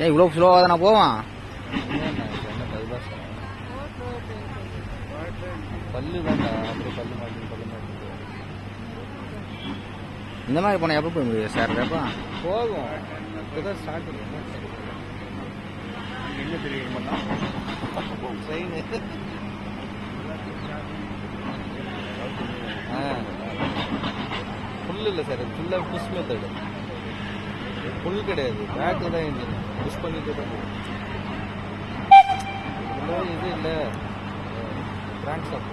ஏன் இவ்வளோ ஸ்லோவாக தானே போவான்? பல்லு தான்டா, அப்புறம் பல்லு மாட்டி பல்லு மாட்டி இந்த மாதிரி போனால் எப்போ போய் முடியும் சார்? எப்போ போகும்? இப்போதான் ஸ்டார்ட் பண்ணுவோம். என்ன தெரியுமா ட்ரெயின்? புல் இல்லை சார், ஃபுல்லாக புஷ் மெத்தடு. புல் கிடையாது, பேக்கு தான் இன்ஜின். புஷ் பண்ணிட்டு தான் போகும். இது இல்லை கிராங்க் ஷாப்.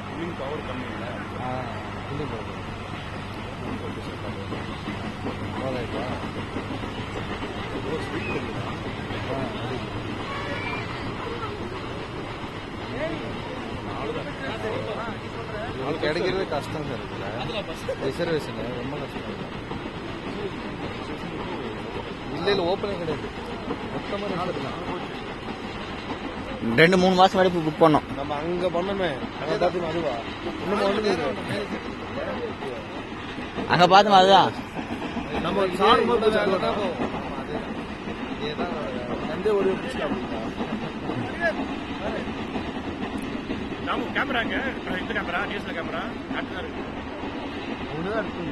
புல்லிங் பவர் கம்மி இல்லை. புல்லிங் பவர் போதாயிட்டா ஸ்பீட் பண்ணுறேன். அவளுக்கு கிடைக்கிறது கஷ்டம் சார். இதில் ரிசர்வேஷனு ரொம்ப கஷ்டம். இல்லை இல்லை ஓப்பனே கிடையாது, மொத்தமாக ரிசர்வேஷன். 2-3 மாதம் வரைக்கும் புக் பண்ணோம். நம்ம அங்கே பண்ணோமே, அங்கே பார்த்து அதுவா இன்னும் ஒன்று அங்கே பார்த்தோம். அதுதான் நம்ம சாப்பிடும்போது நந்தே ஒரு கேமராங்க இந்த கேமரா டிஎஸ்எல் கேமரா ஒன்று தான் இருக்கு.